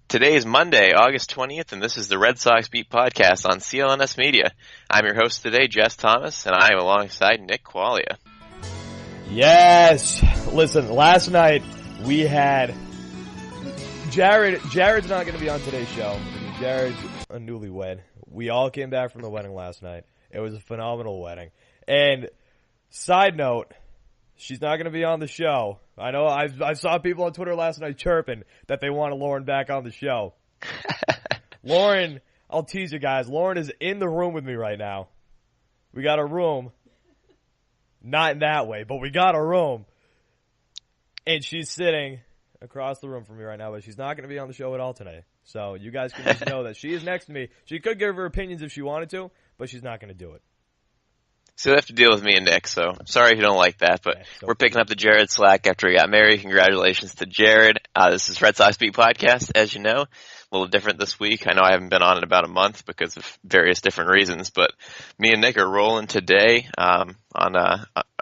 Today is Monday, August 20th, and this is the Red Sox Beat Podcast on CLNS Media. I'm your host today, Jess Thomas, and I am alongside Nick Qualia. Yes! Listen, last night we had Jared's not going to be on today's show. Jared's a newlywed. We all came back from the wedding last night. It was a phenomenal wedding. And side note, she's not going to be on the show. I know I saw people on Twitter last night chirping that they wanted Lauren back on the show. Lauren, I'll tease you guys. Lauren is in the room with me right now. We got a room. Not in that way, but we got a room. And she's sitting across the room from me right now, but she's not going to be on the show at all today. So you guys can just know that she is next to me. She could give her opinions if she wanted to, but she's not going to do it. So you have to deal with me and Nick, so I'm sorry if you don't like that, but we're picking up the Jared slack after he got married. Congratulations to Jared. This is Red Sox Beat Podcast, as you know. A little different this week. I know I haven't been on in about a month because of various different reasons, but me and Nick are rolling today on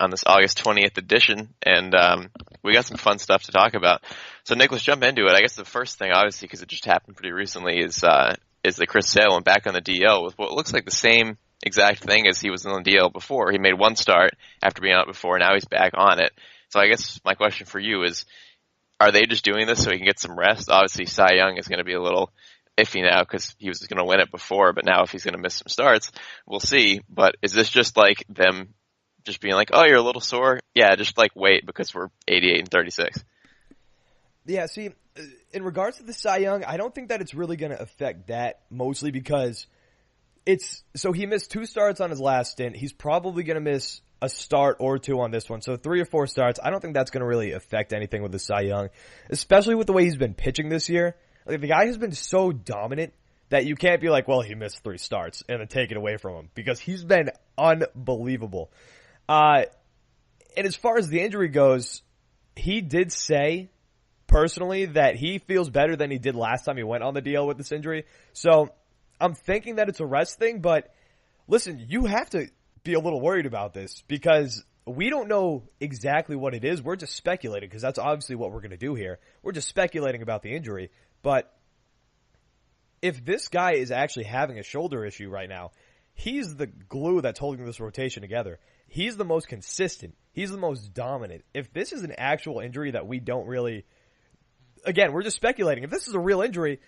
this August 20th edition, and we got some fun stuff to talk about. So Nick, let's jump into it. I guess the first thing, obviously, because it just happened pretty recently, is that Chris Sale went back on the DL with what looks like the same exact thing as he was on the DL before. He made one start after being out before, now he's back on it. So I guess my question for you is, are they just doing this so he can get some rest? Obviously, Cy Young is going to be a little iffy now because he was going to win it before, but now if he's going to miss some starts, we'll see. But is this just like them just being like, oh, you're a little sore? Yeah, just like wait because we're 88 and 36. Yeah, see, in regards to the Cy Young, I don't think that it's really going to affect that, mostly because so he missed 2 starts on his last stint. He's probably going to miss a start or 2 on this one. So 3 or 4 starts. I don't think that's going to really affect anything with the Cy Young, especially with the way he's been pitching this year. Like, the guy has been so dominant that you can't be like, well, he missed 3 starts and then take it away from him because he's been unbelievable. And as far as the injury goes, he did say personally that he feels better than he did last time he went on the DL with this injury. So I'm thinking that it's a rest thing, but listen, you have to be a little worried about this because we don't know exactly what it is. We're just speculating because that's obviously what we're going to do here. We're just speculating about the injury. But if this guy is actually having a shoulder issue right now, he's the glue that's holding this rotation together. He's the most consistent. He's the most dominant. If this is an actual injury that we don't really, again, we're just speculating. If this is a real injury,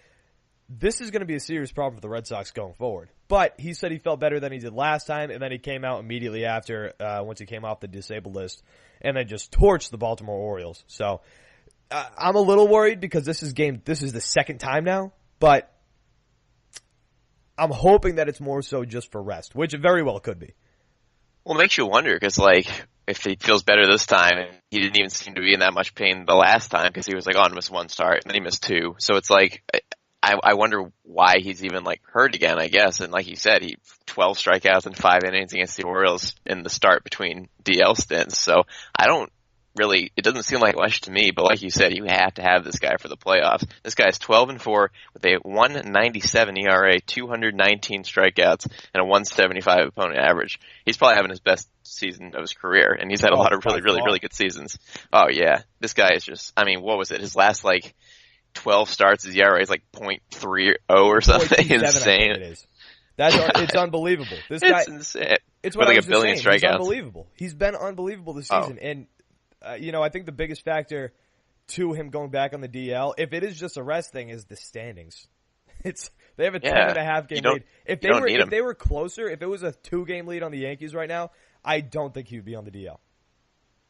this is going to be a serious problem for the Red Sox going forward. But he said he felt better than he did last time, and then he came out immediately after, once he came off the disabled list, and then just torched the Baltimore Orioles. So I'm a little worried because this is the second time now, but I'm hoping that it's more so just for rest, which it very well could be. Well, it makes you wonder because, like, if he feels better this time, and he didn't even seem to be in that much pain the last time because he was like, oh, I missed 1 start, and then he missed 2. So it's like, I wonder why he's even like hurt again, I guess. And like you said, he 12 strikeouts in 5 innings against the Orioles in the start between DL stints. So it doesn't seem like much to me, but like you said, you have to have this guy for the playoffs. This guy's 12-4 with a 1.97 ERA, 219 strikeouts, and a 1.75 opponent average. He's probably having his best season of his career, and he's had a lot of really good seasons. Oh yeah. This guy is just, I mean, what was it? His last 12 starts, his ERA is 0.30 or something. Insane. It is. It's unbelievable. This guy, it's insane. It's what with I was a billion saying. strikeouts. He's unbelievable. He's been unbelievable this season. And, I think the biggest factor to him going back on the DL, if it is just a rest thing, is the standings. They have a 10.5 game lead. If they were closer, if it was a 2-game lead on the Yankees right now, I don't think he would be on the DL.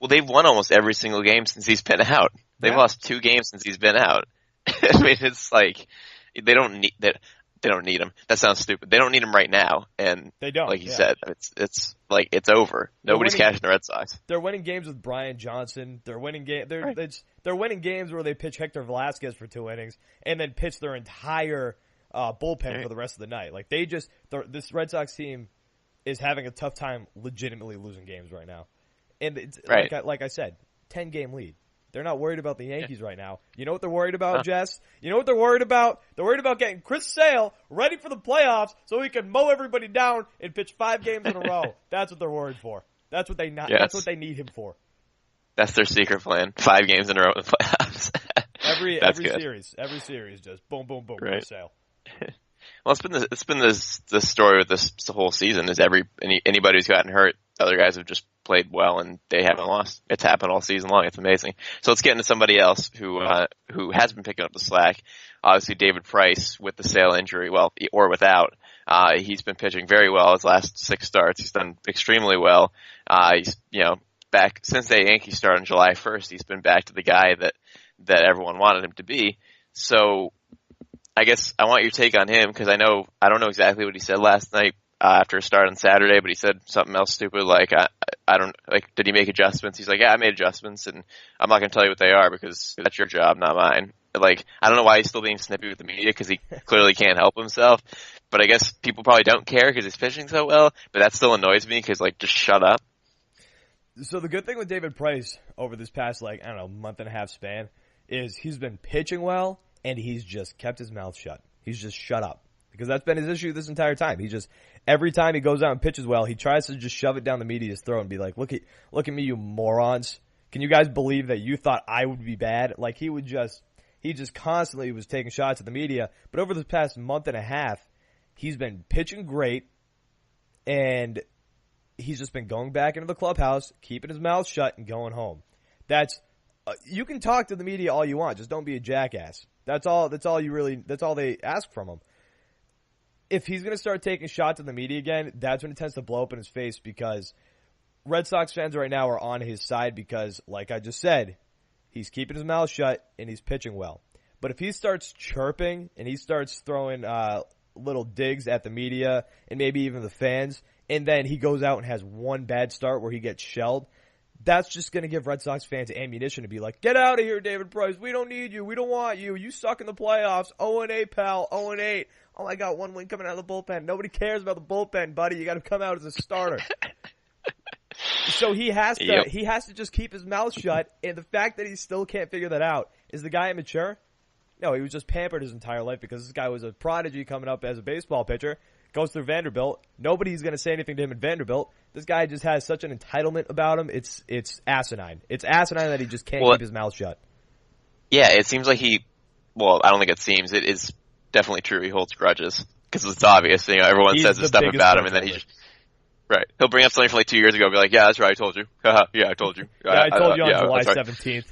Well, they've won almost every single game since he's been out. They've lost 2 games since he's been out. I mean, it's like they don't need him. That sounds stupid. They don't need him right now, and they don't. Like you said, it's like it's over. Nobody's cashing the Red Sox. They're winning games with Brian Johnson. They're winning They're winning games where they pitch Hector Velasquez for 2 innings and then pitch their entire bullpen for the rest of the night. Like this Red Sox team is having a tough time legitimately losing games right now, and it's like I said, 10-game lead. They're not worried about the Yankees right now. You know what they're worried about, Jess? You know what they're worried about? They're worried about getting Chris Sale ready for the playoffs so he can mow everybody down and pitch 5 games in a row. That's what they're worried for. That's what they That's what they need him for. That's their secret plan. 5 games in a row in the playoffs. Every good. series, just boom, boom, boom, Right. sale. Well, it's been this story with this whole season is anybody who's gotten hurt, other guys have just played well and they haven't lost. It's happened all season long. It's amazing. So let's get into somebody else who has been picking up the slack. Obviously, David Price with the Sale injury, well, or without. He's been pitching very well his last 6 starts. He's done extremely well. He's back since the Yankees started on July 1st. He's been back to the guy that everyone wanted him to be. So I guess I want your take on him because I don't know exactly what he said last night after a start on Saturday, but he said something else stupid like I don't like. Did he make adjustments? He's like, yeah, I made adjustments, and I'm not going to tell you what they are because that's your job, not mine. Like, I don't know why he's still being snippy with the media because he clearly can't help himself. But I guess people probably don't care because he's pitching so well. But that still annoys me because just shut up. So the good thing with David Price over this past month and a half span is he's been pitching well and he's just kept his mouth shut. He's just shut up because that's been his issue this entire time. He just every time he goes out and pitches well, he tries to just shove it down the media's throat and be like, "Look at me, you morons! Can you guys believe that you thought I would be bad?" Like he just constantly was taking shots at the media. But over the past month and a half, he's been pitching great, and he's just been going back into the clubhouse, keeping his mouth shut, and going home. That's you can talk to the media all you want, just don't be a jackass. That's all they ask from him. If he's going to start taking shots at the media again, that's when it tends to blow up in his face because Red Sox fans right now are on his side because, like I just said, he's keeping his mouth shut and he's pitching well. But if he starts chirping and he starts throwing little digs at the media and maybe even the fans, and then he goes out and has one bad start where he gets shelled, that's just going to give Red Sox fans ammunition to be like, get out of here, David Price. We don't need you. We don't want you. You suck in the playoffs. 0-8, pal. 0-8. Oh, I got one win coming out of the bullpen. Nobody cares about the bullpen, buddy. You got to come out as a starter. So he has to just keep his mouth shut, and the fact that he still can't figure that out, is the guy immature? No, he was just pampered his entire life because this guy was a prodigy coming up as a baseball pitcher, goes through Vanderbilt. Nobody's going to say anything to him in Vanderbilt. This guy just has such an entitlement about him. It's asinine. It's asinine that he just can't keep his mouth shut. Yeah, it seems like I don't think it seems. It is definitely true. He holds grudges because it's obvious. Everyone says this stuff about him, and then he just... Right. He'll bring up something from 2 years ago and be like, yeah, that's right, I told you. Yeah, I told you. Yeah, I told you on July 17th,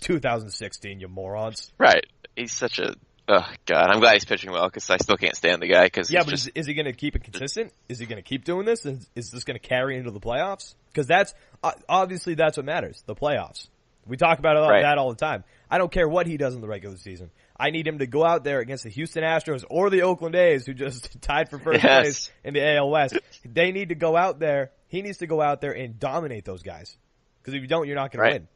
2016, you morons. Right. He's such a... Oh, God. I'm glad he's pitching well because I still can't stand the guy. Cause yeah, but is he going to keep it consistent? Is he going to keep doing this? Is this going to carry into the playoffs? Because that's... obviously, that's what matters, the playoffs. We talk about that all the time. I don't care what he does in the regular season. I need him to go out there against the Houston Astros or the Oakland A's, who just tied for first place in the AL West. They need to go out there. He needs to go out there and dominate those guys. Because if you don't, you're not going to win.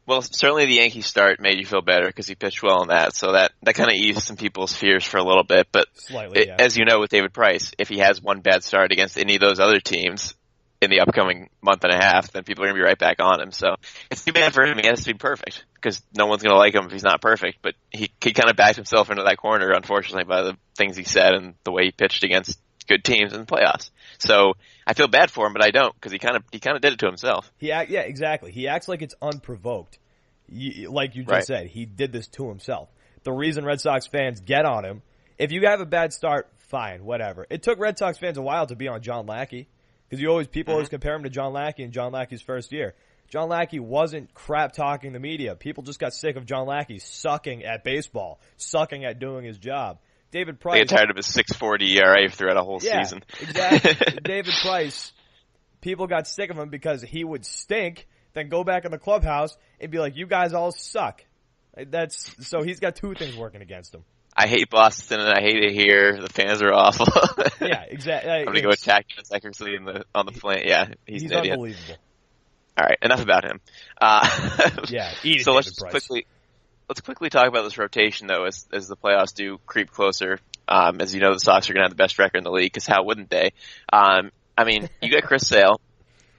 Well, certainly the Yankees start made you feel better because he pitched well in that. So that kind of eased some people's fears for a little bit. But slightly, yeah. As you know with David Price, if he has one bad start against any of those other teams in the upcoming month and a half, then people are going to be right back on him. So it's too bad for him. He has to be perfect because no one's going to like him if he's not perfect. But he kind of backed himself into that corner, unfortunately, by the things he said and the way he pitched against good teams in the playoffs. So I feel bad for him, but I don't because he kind of did it to himself. Yeah, exactly. He acts like it's unprovoked. Like you just said, he did this to himself. The reason Red Sox fans get on him, if you have a bad start, fine, whatever. It took Red Sox fans a while to be on John Lackey. Because people always compare him to John Lackey in John Lackey's first year. John Lackey wasn't crap talking the media. People just got sick of John Lackey sucking at baseball, sucking at doing his job. David Price. They get tired of his 6.40 ERA throughout a whole season. Exactly. David Price, people got sick of him because he would stink, then go back in the clubhouse and be like, "You guys all suck." So he's got two things working against him. I hate Boston and I hate it here. The fans are awful. Yeah, exactly. I'm going to go attack him secretly on the plant. Yeah, he's an idiot. Unbelievable. All right, enough about him. Eat it, so David let's quickly talk about this rotation, though, as the playoffs do creep closer. As you know, the Sox are going to have the best record in the league, because how wouldn't they? You got Chris Sale,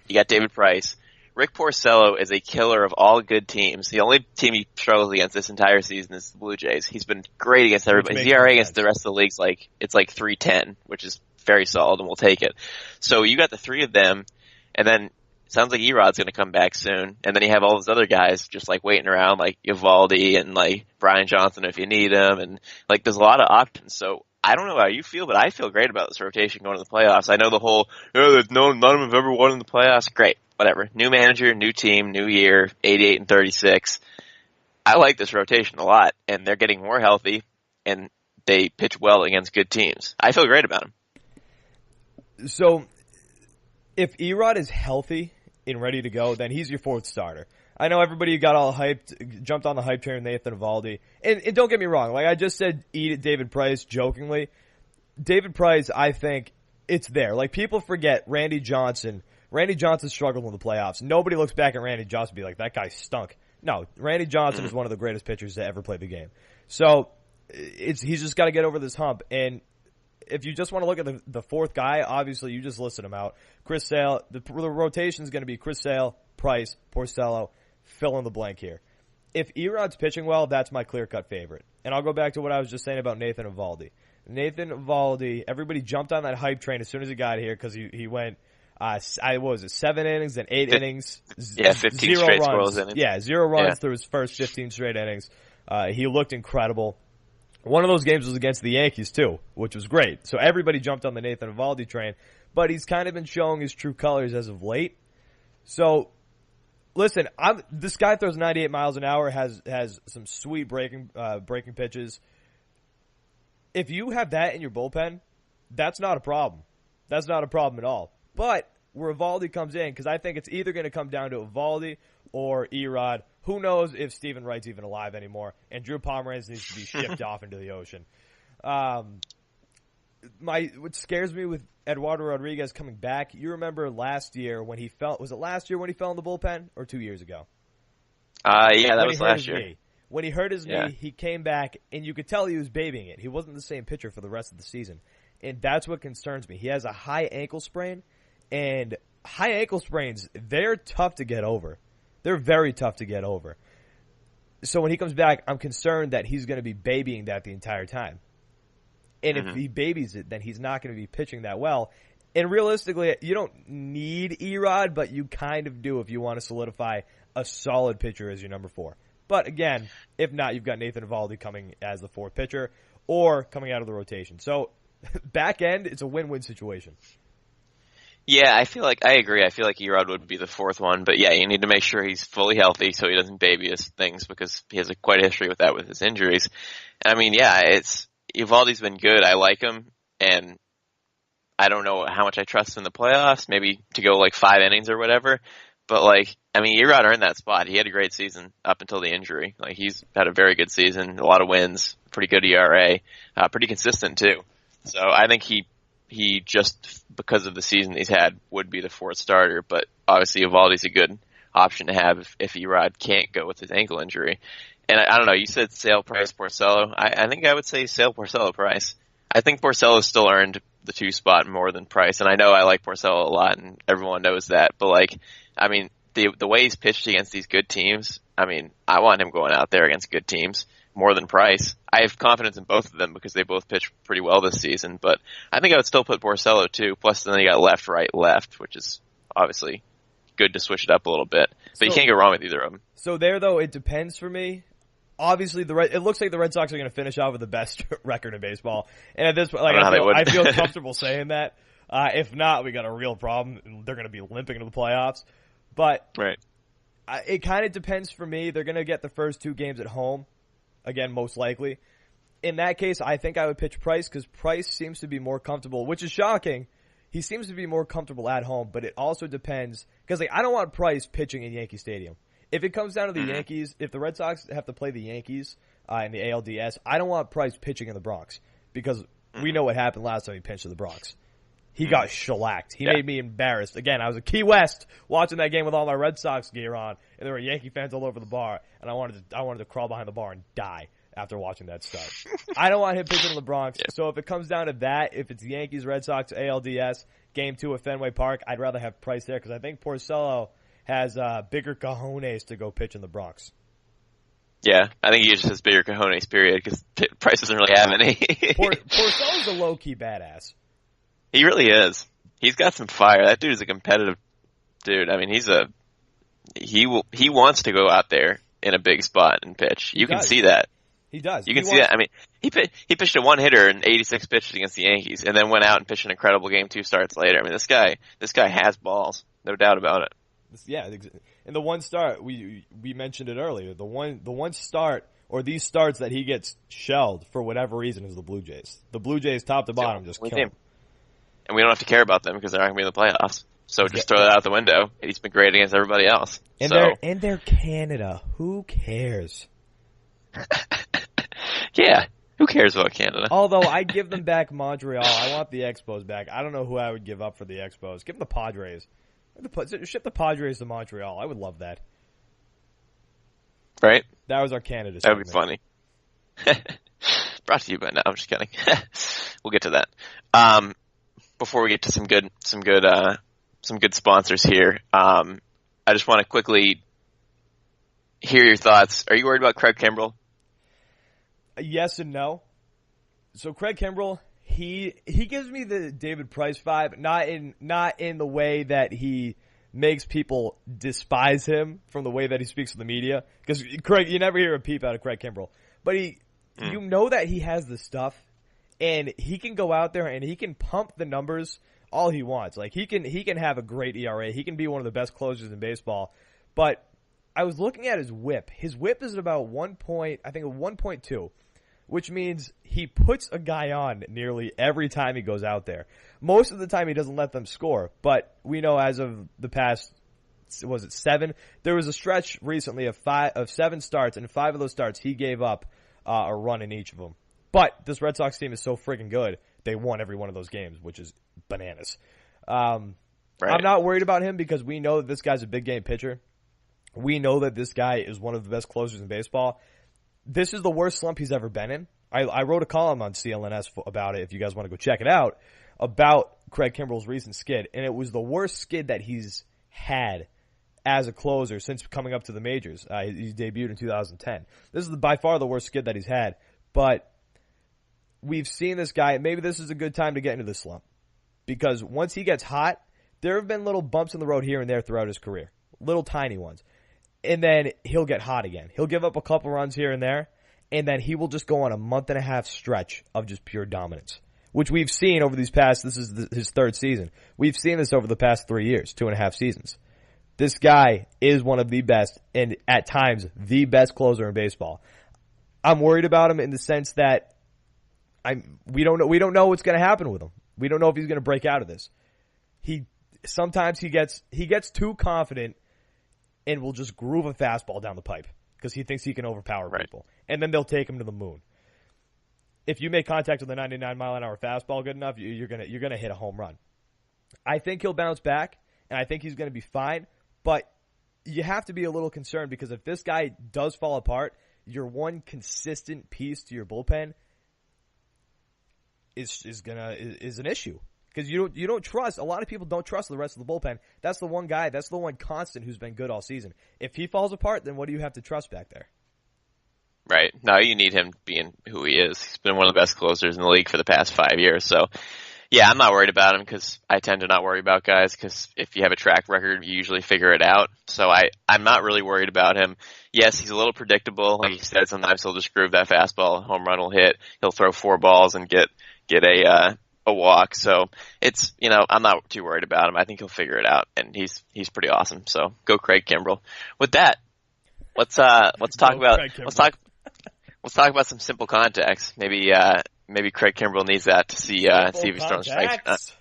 you got David Price. Rick Porcello is a killer of all good teams. The only team he struggles against this entire season is the Blue Jays. He's been great against everybody. His ERA against the rest of the league's it's 3.10, which is very solid, and we'll take it. So you got the three of them, and then sounds like Erod's going to come back soon. And then you have all those other guys just like waiting around, like Eovaldi and like Brian Johnson if you need him. And like there's a lot of options. So I don't know how you feel, but I feel great about this rotation going to the playoffs. I know the whole, there's none of them have ever won in the playoffs. Great. Whatever. New manager, new team, new year, 88-36. I like this rotation a lot, and they're getting more healthy, and they pitch well against good teams. I feel great about them. So, if Erod is healthy and ready to go, then he's your fourth starter. I know everybody got all hyped, jumped on the hype train with Nathan Eovaldi. And don't get me wrong, like I just said, eat it David Price jokingly. David Price, I think it's there. Like people forget Randy Johnson. Randy Johnson struggled in the playoffs. Nobody looks back at Randy Johnson and be like, that guy stunk. No, Randy Johnson is one of the greatest pitchers to ever play the game. So he's just got to get over this hump. And if you just want to look at the fourth guy, obviously you just listed him out. Chris Sale, the rotation is going to be Chris Sale, Price, Porcello, fill in the blank here. If Erod's pitching well, that's my clear-cut favorite. And I'll go back to what I was just saying about Nathan Eovaldi. Nathan Eovaldi, everybody jumped on that hype train as soon as he got here because he went, what was it, 7 innings and 8 innings? Yeah, 15 straight scoreless innings. Yeah, 0 runs through his first 15 straight innings. He looked incredible. One of those games was against the Yankees, too, which was great. So everybody jumped on the Nathan Eovaldi train, but he's kind of been showing his true colors as of late. So, listen, this guy throws 98 miles an hour, has some sweet breaking pitches. If you have that in your bullpen, that's not a problem. That's not a problem at all. But where Eovaldi comes in, because I think it's either going to come down to Eovaldi or Erod. Who knows if Stephen Wright's even alive anymore, and Drew Pomeranz needs to be shipped off into the ocean. What scares me with Eduardo Rodriguez coming back, you remember last year when he fell, was it last year when he fell in the bullpen, or 2 years ago? Yeah, that was last year. Knee. When he hurt his knee, he came back, and you could tell he was babying it. He wasn't the same pitcher for the rest of the season, and that's what concerns me. He has a high ankle sprain, and high ankle sprains, they're tough to get over. They're very tough to get over. So when he comes back, I'm concerned that he's going to be babying that the entire time. And if he babies it, then he's not going to be pitching that well. And realistically, you don't need Erod, but you kind of do if you want to solidify a solid pitcher as your number 4. But again, if not, you've got Nathan Eovaldi coming as the 4th pitcher or coming out of the rotation. So back end, it's a win-win situation. Yeah, I agree. I feel like Erod would be the 4th one, but yeah, you need to make sure he's fully healthy so he doesn't baby his things because he has quite a history with that with his injuries. I mean, yeah, Eovaldi's been good. I like him, and I don't know how much I trust him in the playoffs, maybe to go like 5 innings or whatever, but Erod earned that spot. He had a great season up until the injury. Like, he's had a very good season, a lot of wins, pretty good ERA, pretty consistent too. So I think he just, because of the season he's had, would be the 4th starter, but obviously Eovaldi's a good option to have if Erod can't go with his ankle injury. And I don't know, you said Sale, Price, Porcello. I think I would say Sale, Porcello, Price. I think Porcello still earned the 2 spot more than Price, and I know I like Porcello a lot, and everyone knows that, but the way he's pitched against these good teams, I want him going out there against good teams more than Price. I have confidence in both of them because they both pitched pretty well this season, but I think I would still put Porcello too. Plus, then you got left, right, left, which is obviously good to switch it up a little bit. But you can't go wrong with either of them. So there, though, it depends for me. Obviously, it looks like the Red Sox are going to finish out with the best record in baseball, and at this point, I feel comfortable saying that. If not, we got a real problem, and they're going to be limping into the playoffs. But right. It kind of depends for me. They're going to get the first 2 games at home. Again, most likely. In that case, I think I would pitch Price because Price seems to be more comfortable, which is shocking. He seems to be more comfortable at home, but it also depends because I don't want Price pitching in Yankee Stadium. If it comes down to the Yankees, if the Red Sox have to play the Yankees in the ALDS, I don't want Price pitching in the Bronx because we know what happened last time he pitched in the Bronx. He got shellacked. He made me embarrassed. Again, I was at Key West watching that game with all my Red Sox gear on, and there were Yankee fans all over the bar, and I wanted to crawl behind the bar and die after watching that start. I don't want him pitching in the Bronx, so if it comes down to that, if it's Yankees, Red Sox, ALDS, Game 2 at Fenway Park, I'd rather have Price there because I think Porcello has bigger cojones to go pitch in the Bronx. Yeah, I think he just has bigger cojones, period, because Price doesn't really have any. Porcello's a low-key badass. He really is. He's got some fire. That dude is a competitive dude. I mean, he wants to go out there in a big spot and pitch. You can see that. He does. You can see that. I mean, he pitched a one-hitter in 86 pitches against the Yankees, and then went out and pitched an incredible game 2 starts later. I mean, this guy has balls, no doubt about it. Yeah, and the one start we mentioned it earlier. The one start or these starts that he gets shelled for whatever reason is the Blue Jays. The Blue Jays, top to bottom, just kill him. And we don't have to care about them because they're not going to be in the playoffs. So just throw that out the window. He's been great against everybody else. And they're Canada. Who cares? Yeah, who cares about Canada? Although I'd give them back Montreal. I want the Expos back. I don't know who I would give up for the Expos. Give them the Padres. Ship the Padres to Montreal. I would love that. Right? That was our Canada segment. That would be funny. Brought to you by now. I'm just kidding. We'll get to that. Before we get to some good sponsors here, I just want to quickly hear your thoughts. Are you worried about Craig Kimbrell? Yes and no. So Craig Kimbrell, he gives me the David Price vibe, not in the way that he makes people despise him from the way that he speaks to the media. Because Craig, you never hear a peep out of Craig Kimbrell, but you know that he has the stuff, and he can go out there and he can pump the numbers all he wants. Like he can have a great ERA. He can be one of the best closers in baseball. But I was looking at his whip. His whip is at about 1.2. Which means he puts a guy on nearly every time he goes out there. Most of the time he doesn't let them score, but we know as of the past, was it 7? There was a stretch recently of 7 starts, and 5 of those starts he gave up a run in each of them. But this Red Sox team is so freaking good, they won every one of those games, which is bananas. Right. I'm not worried about him because we know that this guy's a big game pitcher. We know that this guy is one of the best closers in baseball. This is the worst slump he's ever been in. I wrote a column on CLNS about it, if you guys want to go check it out, about Craig Kimbrell's recent skid. And it was the worst skid that he's had as a closer since coming up to the majors. He debuted in 2010. This is by far the worst skid that he's had. But we've seen this guy. Maybe this is a good time to get into this slump. Because once he gets hot, there have been little bumps in the road here and there throughout his career. Little tiny ones. And then he'll get hot again. He'll give up a couple runs here and there, and then he will just go on a month-and-a-half stretch of just pure dominance, which we've seen over these past, this is his 3rd season. We've seen this over the past 3 years, 2.5 seasons. This guy is one of the best, and at times, the best closer in baseball. I'm worried about him in the sense that we don't know what's going to happen with him. We don't know if he's going to break out of this. Sometimes he gets too confident and will just groove a fastball down the pipe because he thinks he can overpower people. And then they'll take him to the moon. If you make contact with a 99-mile-an-hour fastball good enough, you're gonna hit a home run. I think he'll bounce back, and I think he's going to be fine. But you have to be a little concerned because if this guy does fall apart, your one consistent piece to your bullpen is an issue. Because you don't trust, a lot of people don't trust the rest of the bullpen. That's the one guy, that's the one constant who's been good all season. If he falls apart, then what do you have to trust back there? Right. No, you need him being who he is. He's been one of the best closers in the league for the past 5 years. So, yeah, I'm not worried about him because I tend to not worry about guys because if you have a track record, you usually figure it out. So I'm not really worried about him. Yes, he's a little predictable. Like you said, sometimes he'll just groove that fastball, home run will hit. He'll throw 4 balls and get a walk. So it's, I'm not too worried about him. I think he'll figure it out, and he's pretty awesome. So go Craig Kimbrell. With that, let's talk about some simple contacts. Maybe Craig Kimbrell needs that to see if he's throwing strikes.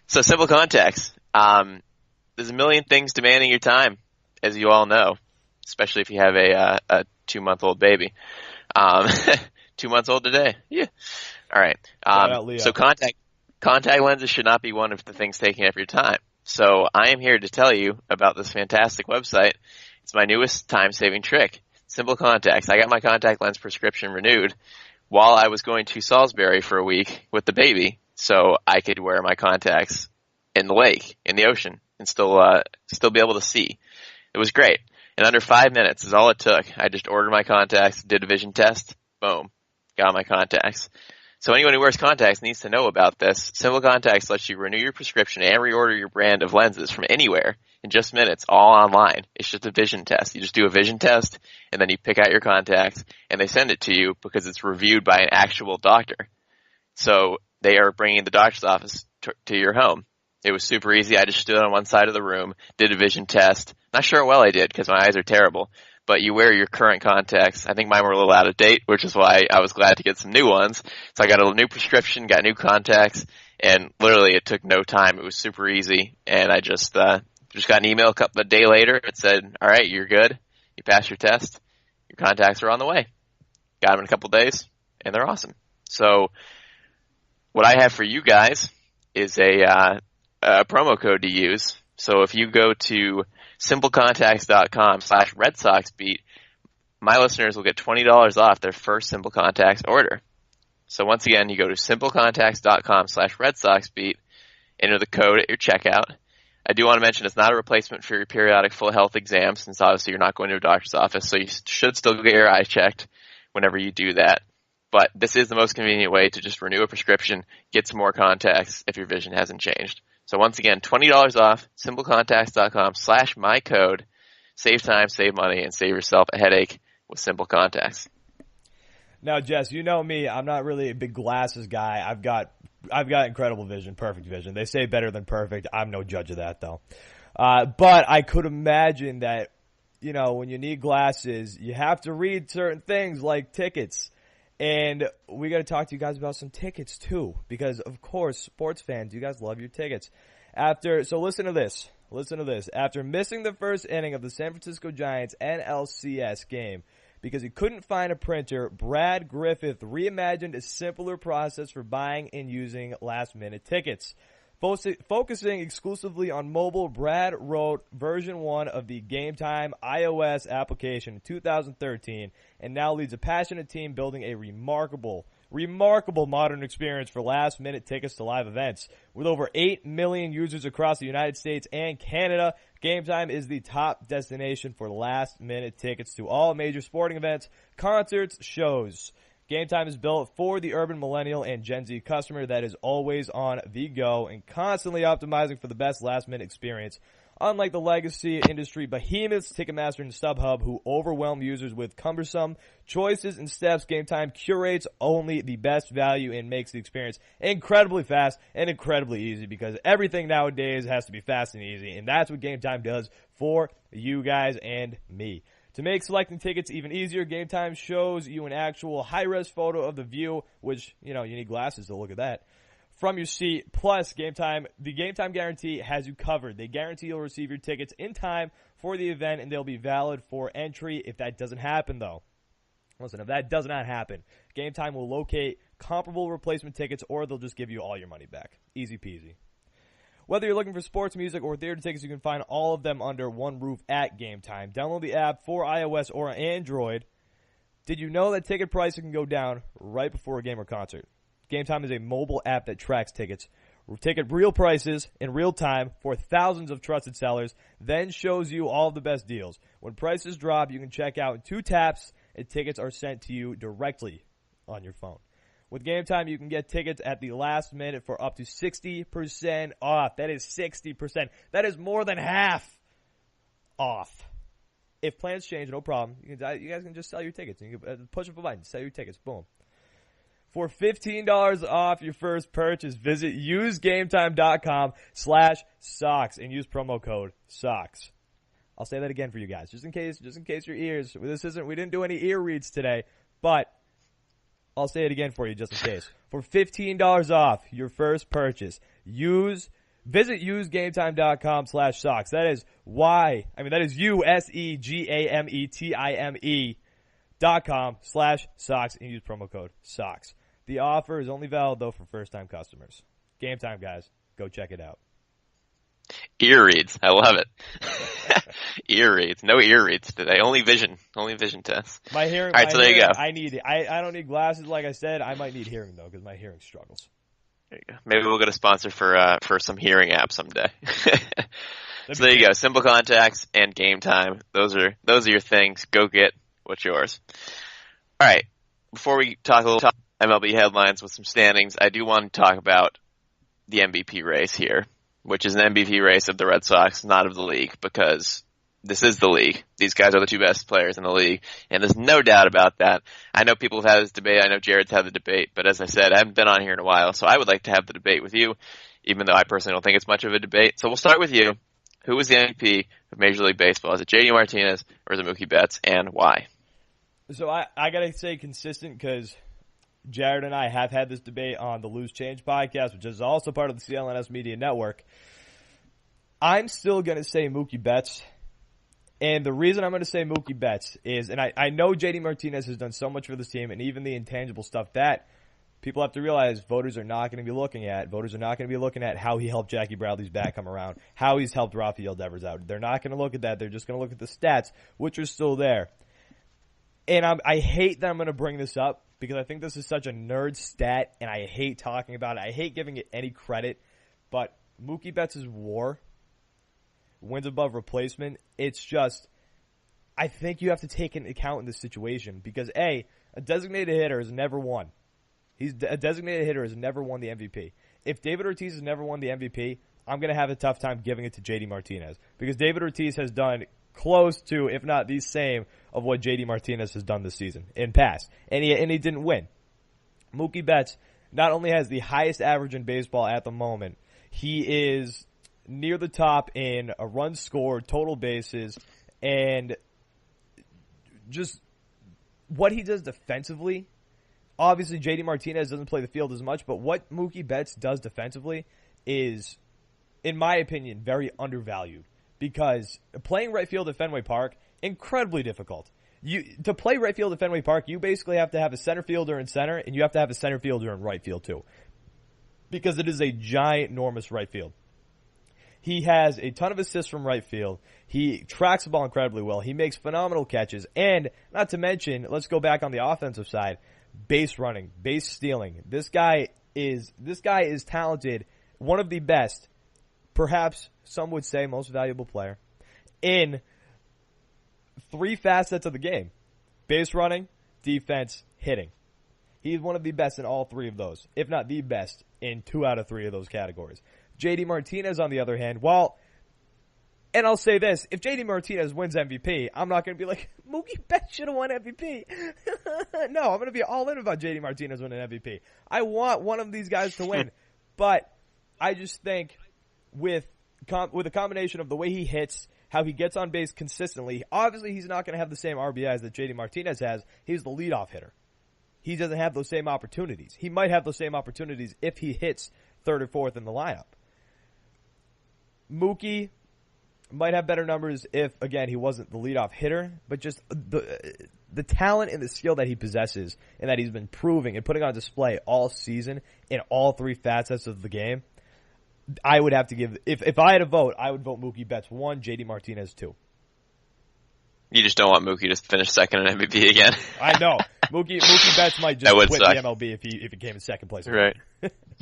So simple contacts. There's a million things demanding your time, as you all know, especially if you have a 2-month-old baby. 2 months old today. Yeah. All right. So contact lenses should not be one of the things taking up your time. So I am here to tell you about this fantastic website. It's my newest time-saving trick. Simple Contacts. I got my contact lens prescription renewed while I was going to Salisbury for a week with the baby, so I could wear my contacts in the lake, in the ocean, and still be able to see. It was great. In under 5 minutes is all it took. I just ordered my contacts, did a vision test, boom, got my contacts. So anyone who wears contacts needs to know about this. Simple Contacts lets you renew your prescription and reorder your brand of lenses from anywhere in just minutes, all online. It's just a vision test. You just do a vision test, and then you pick out your contacts, and they send it to you because it's reviewed by an actual doctor. So they are bringing the doctor's office to your home. It was super easy. I just stood on one side of the room, did a vision test. Not sure how well I did because my eyes are terrible. But you wear your current contacts. I think mine were a little out of date, which is why I was glad to get some new ones. So I got a new prescription, got new contacts, and literally it took no time. It was super easy, and I just got an email a day later. It said, all right, you're good. You passed your test. Your contacts are on the way. Got them in a couple days, and they're awesome. So what I have for you guys is a promo code to use. So if you go to simplecontacts.com/Red Sox Beat, my listeners will get $20 off their first Simple Contacts order. So once again, you go to simplecontacts.com/Red Sox Beat, enter the code at your checkout. I do want to mention it's not a replacement for your periodic full health exam, since obviously you're not going to a doctor's office, so you should still get your eye checked whenever you do that. But this is the most convenient way to just renew a prescription, get some more contacts if your vision hasn't changed. So once again, $20 off, simplecontacts.com/mycode. Save time, save money, and save yourself a headache with Simple Contacts. Now, Jess, you know me. I'm not really a big glasses guy. I've got incredible vision, perfect vision. They say better than perfect. I'm no judge of that, though. But I could imagine that, when you need glasses, you have to read certain things like tickets. And we got to talk to you guys about some tickets, too, because, of course, sports fans, you guys love your tickets. So listen to this. Listen to this. After missing the first inning of the San Francisco Giants NLCS game because he couldn't find a printer, Brad Griffith reimagined a simpler process for buying and using last-minute tickets. Focusing exclusively on mobile, Brad wrote version 1 of the Gametime iOS application in 2013 and now leads a passionate team building a remarkable modern experience for last-minute tickets to live events. With over 8 million users across the United States and Canada, Gametime is the top destination for last-minute tickets to all major sporting events, concerts, shows. Gametime is built for the urban millennial and Gen Z customer that is always on the go and constantly optimizing for the best last-minute experience. Unlike the legacy industry behemoths Ticketmaster and StubHub, who overwhelm users with cumbersome choices and steps, Gametime curates only the best value and makes the experience incredibly fast and incredibly easy, because everything nowadays has to be fast and easy, and that's what Gametime does for you guys and me. To make selecting tickets even easier, Gametime shows you an actual high-res photo of the view, which, you need glasses to look at that, from your seat. Plus, the Gametime guarantee has you covered. They guarantee you'll receive your tickets in time for the event, and they'll be valid for entry if that doesn't happen, though. Listen, if that does not happen, Gametime will locate comparable replacement tickets, or they'll just give you all your money back. Easy peasy. Whether you're looking for sports, music, or theater tickets, you can find all of them under one roof at Gametime. Download the app for iOS or Android. Did you know that ticket pricing can go down right before a game or concert? Gametime is a mobile app that tracks ticket real prices in real time for thousands of trusted sellers, then shows you all of the best deals. When prices drop, you can check out in 2 taps, and tickets are sent to you directly on your phone. With Gametime, you can get tickets at the last minute for up to 60% off. That is 60%. That is more than half off. If plans change, no problem. You guys can just sell your tickets. You can push up a button, sell your tickets. Boom. For $15 off your first purchase, visit usegametime.com/socks and use promo code SOCKS. I'll say that again for you guys, just in case your ears. We didn't do any ear reads today, but I'll say it again for you just in case. For $15 off your first purchase, visit usegametime.com/socks. That is usegametime.com/socks and use promo code SOCKS. The offer is only valid, though, for first-time customers. Gametime, guys. Go check it out. Ear reads. I love it. Ear reads. No ear reads today. Only vision tests. My hearing. All right, so there you go. I don't need glasses, like I said. I might need hearing, though, because my hearing struggles. There you go. Maybe we'll get a sponsor for some hearing app someday. So there you go. Simple Contacts and Gametime. Those are your things. Go get what's yours. All right. Before we talk a little, MLB headlines with some standings, I do want to talk about the MVP race here, which is an MVP race of the Red Sox, not of the league, because this is the league. These guys are the two best players in the league, and there's no doubt about that. I know people have had this debate. I know Jared's had the debate, but as I said, I haven't been on here in a while, so I would like to have the debate with you, even though I personally don't think it's much of a debate. So we'll start with you. Who was the MVP of Major League Baseball? Is it JD Martinez or is it Mookie Betts, and why? So I gotta say consistent, because Jared and I have had this debate on the Loose Change podcast, which is also part of the CLNS Media Network. I'm still gonna say Mookie Betts. And the reason I'm going to say Mookie Betts is, and I know JD Martinez has done so much for this team, and even the intangible stuff that people have to realize voters are not going to be looking at. Voters are not going to be looking at how he helped Jackie Bradley's bat come around, how he's helped Rafael Devers out. They're not going to look at that. They're just going to look at the stats, which are still there. And I hate that I'm going to bring this up, because I think this is such a nerd stat, and I hate talking about it. I hate giving it any credit, but Mookie Betts' WAR, wins above replacement, it's just, I think you have to take into account in this situation, because a designated hitter has never won. A designated hitter has never won the MVP. If David Ortiz has never won the MVP, I'm going to have a tough time giving it to JD Martinez, because David Ortiz has done close to, if not the same, of what JD Martinez has done this season in past, and he didn't win. Mookie Betts not only has the highest average in baseball at the moment, he is near the top in a run scored, total bases, and just what he does defensively. Obviously, JD Martinez doesn't play the field as much, but what Mookie Betts does defensively is, in my opinion, very undervalued, because playing right field at Fenway Park, incredibly difficult. To play right field at Fenway Park, you basically have to have a center fielder in center, and you have to have a center fielder in right field too, because it is a ginormous right field. He has a ton of assists from right field. He tracks the ball incredibly well. He makes phenomenal catches. And not to mention, let's go back on the offensive side, base running, base stealing. This guy is talented, one of the best, perhaps some would say most valuable player, in three facets of the game: base running, defense, hitting. He's one of the best in all three of those, if not the best in 2 out of 3 of those categories. JD Martinez, on the other hand, and I'll say this, if JD Martinez wins MVP, I'm not going to be like, Mookie Betts should have won MVP. No, I'm going to be all in about JD Martinez winning MVP. I want one of these guys to win. But I just think with a combination of the way he hits, how he gets on base consistently, obviously he's not going to have the same RBIs that JD Martinez has. He's the leadoff hitter. He doesn't have those same opportunities. He might have those same opportunities if he hits third or fourth in the lineup. Mookie might have better numbers if, again, he wasn't the leadoff hitter, but just the talent and the skill that he possesses and that he's been proving and putting on display all season in all three facets of the game, I would have to give, if I had a vote, I would vote Mookie Betts 1, JD Martinez 2. You just don't want Mookie to finish second in MVP again. I know. Mookie Betts might just quit the MLB if he came in second place. Right.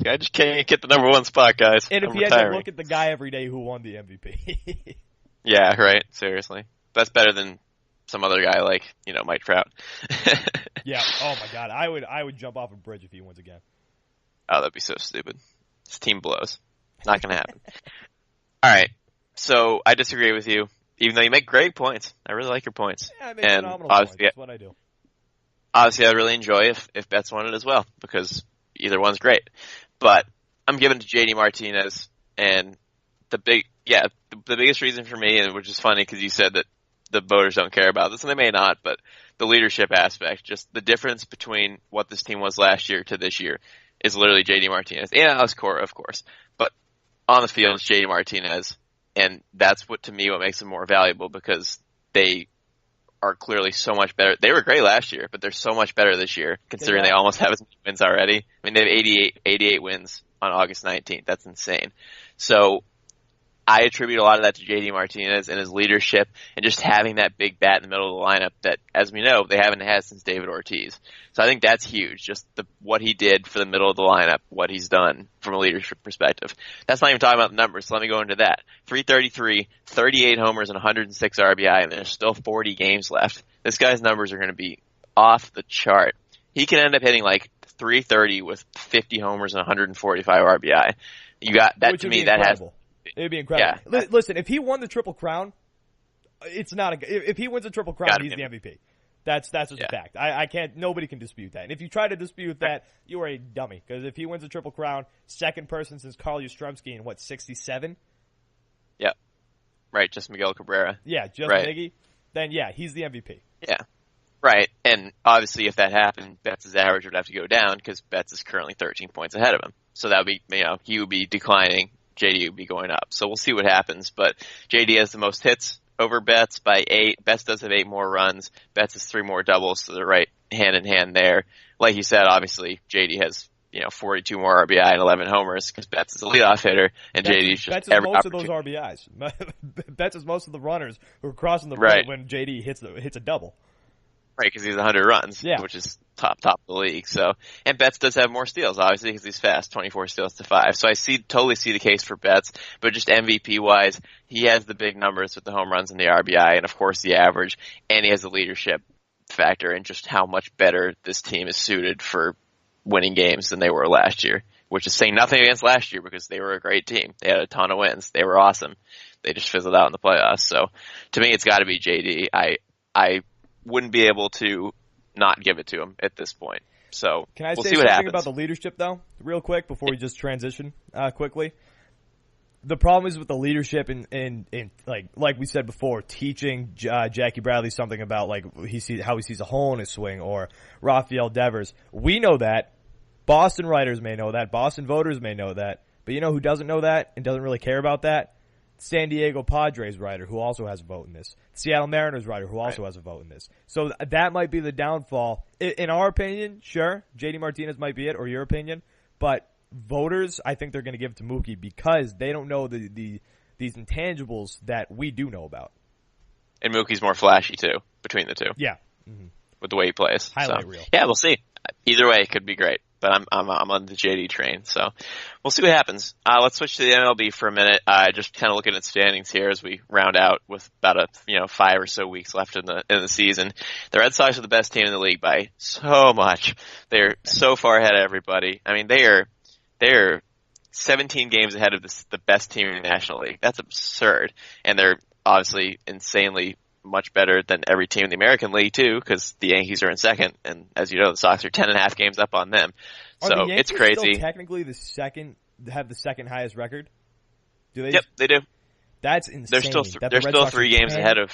I just can't get the number 1 spot, guys. And if he had to look at the guy every day who won the MVP. Yeah, right. Seriously. That's better than some other guy like, Mike Trout. Yeah. Oh my God. I would jump off a bridge if he wins again. Oh, that'd be so stupid. His team blows. Not going to happen. All right. So I disagree with you, even though you make great points. I really like your points. Yeah, I make phenomenal points. That's what I do. Obviously, I'd really enjoy if Betts won it as well, because either one's great. But I'm giving it to JD Martinez, and the biggest reason for me, and which is funny because you said that the voters don't care about this, and they may not, but the leadership aspect, just the difference between what this team was last year to this year is literally JD Martinez. And Alex Cora, of course. But on the field, it's JD Martinez, and that's what makes them more valuable, because they are clearly so much better. They were great last year, but they're so much better this year, considering they almost have as many wins already. I mean, they have 88 wins on August 19th. That's insane. So I attribute a lot of that to JD Martinez and his leadership and just having that big bat in the middle of the lineup that, as we know, they haven't had since David Ortiz. So I think that's huge, just what he did for the middle of the lineup, what he's done from a leadership perspective. That's not even talking about the numbers, so let me go into that. 333, 38 homers, and 106 RBI, and there's still 40 games left. This guy's numbers are going to be off the chart. He can end up hitting like .330 with 50 homers and 145 RBI. You got that. Which to me, that incredible. It'd be incredible. Yeah. Listen, if he won the Triple Crown, it's not if he wins a Triple Crown, he's the MVP. That's just a fact. I can't. Nobody can dispute that. And if you try to dispute that, you are a dummy. Because if he wins a Triple Crown, second person since Carl Yastrzemski in 67. Yep. Right. Just Miguel Cabrera. Yeah. Just Miggy. Then he's the MVP. Yeah. Right. And obviously, if that happened, Betts' average would have to go down because Betts is currently 13 points ahead of him. So that would be, he would be declining. JD would be going up. So we'll see what happens. But JD has the most hits over Betts by 8. Betts does have 8 more runs. Betts has 3 more doubles, so they're right hand in hand there. Like you said, obviously, JD has 42 more RBI and 11 homers because Betts is a leadoff hitter, and JD is just Betts is most of those RBIs. Betts is most of the runners who are crossing the plate when JD hits a double. Right, because he's 100 runs, which is top of the league. So, and Betts does have more steals, obviously, because he's fast, 24 steals to 5. So I totally see the case for Betts, but just MVP wise, he has the big numbers with the home runs and the RBI, and of course the average, and he has the leadership factor and just how much better this team is suited for winning games than they were last year. Which is saying nothing against last year because they were a great team. They had a ton of wins. They were awesome. They just fizzled out in the playoffs. So to me, it's got to be JD. I wouldn't be able to not give it to him at this point. So can I we'll say see what something happens. about the leadership, though, real quick before we just transition quickly? The problem is with the leadership in like we said before, teaching Jackie Bradley something about how he sees a hole in his swing, or Rafael Devers. We know that. Boston writers may know that. Boston voters may know that. But you know who doesn't know that and doesn't really care about that? San Diego Padres writer, who also has a vote in this. Seattle Mariners writer, who also has a vote in this. So that might be the downfall. In our opinion, sure, JD Martinez might be it, or your opinion. But voters, I think they're going to give it to Mookie because they don't know these intangibles that we do know about. And Mookie's more flashy, too, between the two. Yeah. Mm-hmm. With the way he plays. Highlight reel. Yeah, we'll see. Either way, it could be great. But I'm on the JD train, so we'll see what happens. Let's switch to the MLB for a minute. Just kind of looking at standings here as we round out with about 5 or so weeks left in the season. The Red Sox are the best team in the league by so much. They're so far ahead of everybody. I mean, they're 17 games ahead of the best team in the National League. That's absurd, and they're obviously insanely much better than every team in the American League, too, because the Yankees are in second, and as you know, the Sox are 10.5 games up on them. So it's crazy. Still technically have the second highest record? Do they? Yep, they do. That's insane. They're still 3 games ahead of.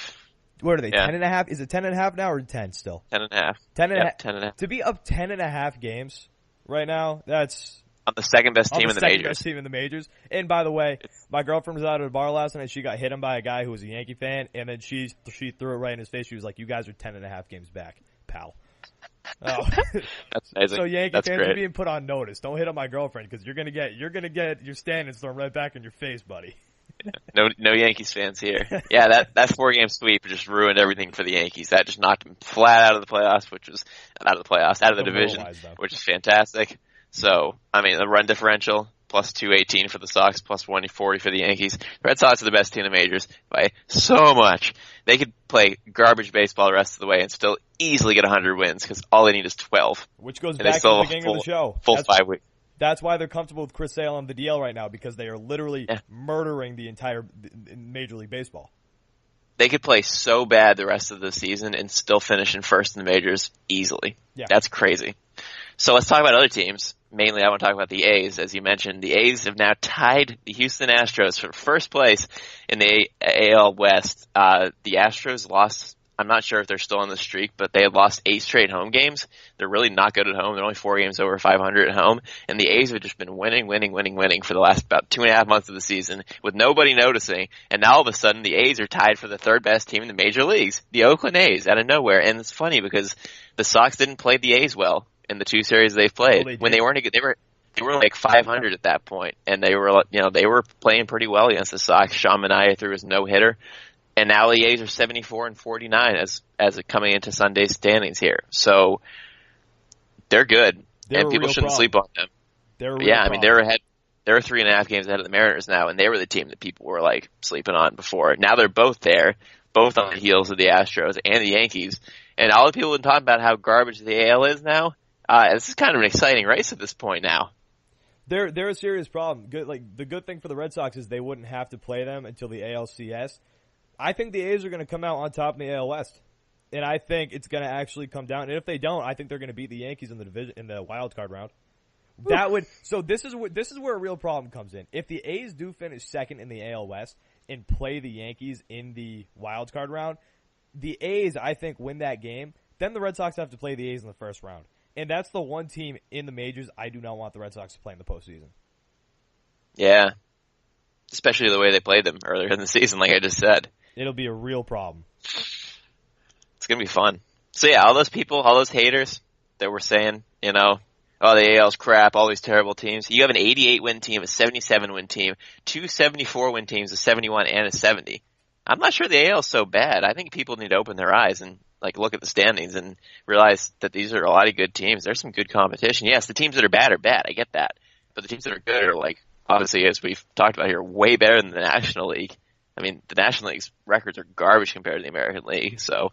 What are they? 10.5? Is it 10.5 now or 10 still? 10.5. 10.5. To be up 10.5 games right now, that's on the second best team in the majors. Best team in the majors. And by the way, my girlfriend was out at a bar last night. She got hit on by a guy who was a Yankee fan, and then she threw it right in his face. She was like, "You guys are 10.5 games back, pal." Oh. That's amazing. So Yankee That's fans great. are being put on notice. Don't hit on my girlfriend because you're gonna get your standings thrown right back in your face, buddy. No Yankees fans here. Yeah, that 4-game sweep just ruined everything for the Yankees. That just knocked them flat out of the playoffs, out of the division, which is fantastic. So, I mean, the run differential, plus 218 for the Sox, plus 140 for the Yankees. The Red Sox are the best team in the majors by so much. They could play garbage baseball the rest of the way and still easily get 100 wins because all they need is 12. Which goes back to the beginning of the show. Full 5 weeks. That's why they're comfortable with Chris Sale on the DL right now, because they are literally murdering the entire Major League Baseball. They could play so bad the rest of the season and still finish in first in the majors easily. Yeah. That's crazy. So let's talk about other teams. Mainly, I want to talk about the A's. As you mentioned, the A's have now tied the Houston Astros for first place in the AL West. The Astros lost, I'm not sure if they're still on the streak, but they had lost 8 straight home games. They're really not good at home. They're only 4 games over 500 at home. And the A's have just been winning for the last about 2.5 months of the season with nobody noticing. And now all of a sudden, the A's are tied for the 3rd best team in the major leagues, the Oakland A's, out of nowhere. And it's funny because the Sox didn't play the A's well in the 2 series they've played. When they weren't good, they were like 500 at that point, and they were playing pretty well against the Sox. Sean Manaea threw his no-hitter, and now the A's are 74-49 as coming into Sunday's standings here. So they're good, and people shouldn't sleep on them. I mean they're ahead. They're 3.5 games ahead of the Mariners now, and they were the team that people were like sleeping on before. Now they're both there, both on the heels of the Astros and the Yankees. And all the people have been talking about how garbage the AL is now. This is kind of an exciting race at this point now. They're a serious problem. The good thing for the Red Sox is they wouldn't have to play them until the ALCS. I think the A's are going to come out on top in the AL West, and I think it's going to actually come down. And if they don't, I think they're going to beat the Yankees in the division in the wild card round. This is where a real problem comes in. If the A's do finish second in the AL West and play the Yankees in the wild card round, the A's I think win that game. Then the Red Sox have to play the A's in the first round. And that's the one team in the majors I do not want the Red Sox to play in the postseason. Yeah. Especially the way they played them earlier in the season, like I just said. It'll be a real problem. It's going to be fun. So yeah, all those people, all those haters that were saying, you know, oh, the AL's crap, all these terrible teams. You have an 88-win team, a 77-win team, two 74-win teams, a 71 and a 70. I'm not sure the AL's so bad. I think people need to open their eyes and look at the standings and realize that these are a lot of good teams. There's some good competition. Yes, the teams that are bad. I get that. But the teams that are good are, obviously, as we've talked about here, way better than the National League. I mean, the National League's records are garbage compared to the American League, so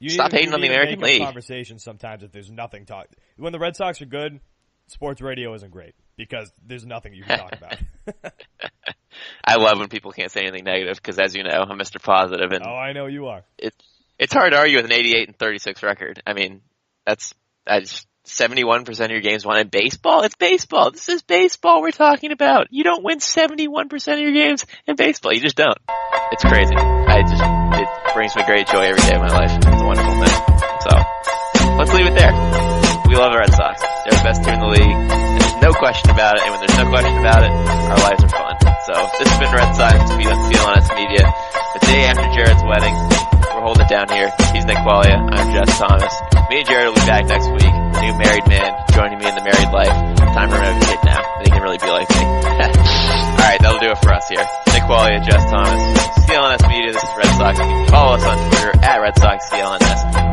stop hating on the American League. Conversation sometimes if there's nothing talk. When the Red Sox are good, sports radio isn't great because there's nothing you can talk about. I love when people can't say anything negative because, as you know, I'm Mr. Positive, and I know you are. It's hard to argue with an 88-36 record. I mean, that's 71% of your games won in baseball. It's baseball. This is baseball we're talking about. You don't win 71% of your games in baseball. You just don't. It's crazy. It brings me great joy every day of my life. It's a wonderful thing. So, let's leave it there. We love the Red Sox. They're the best team in the league. There's no question about it, and when there's no question about it, our lives are fun. So, this has been Red Sox Beat on CLNS Media. The day after Jared's wedding, we're holding it down here. He's Nick Quaglia. I'm Jess Thomas. Me and Jared will be back next week. A new married man joining me in the married life. Time for him to have a kid now, and he can really be like me. Alright, that'll do it for us here. Nick Quaglia, Jess Thomas, CLNS Media. This is Red Sox. You can follow us on Twitter at Red Sox CLNS.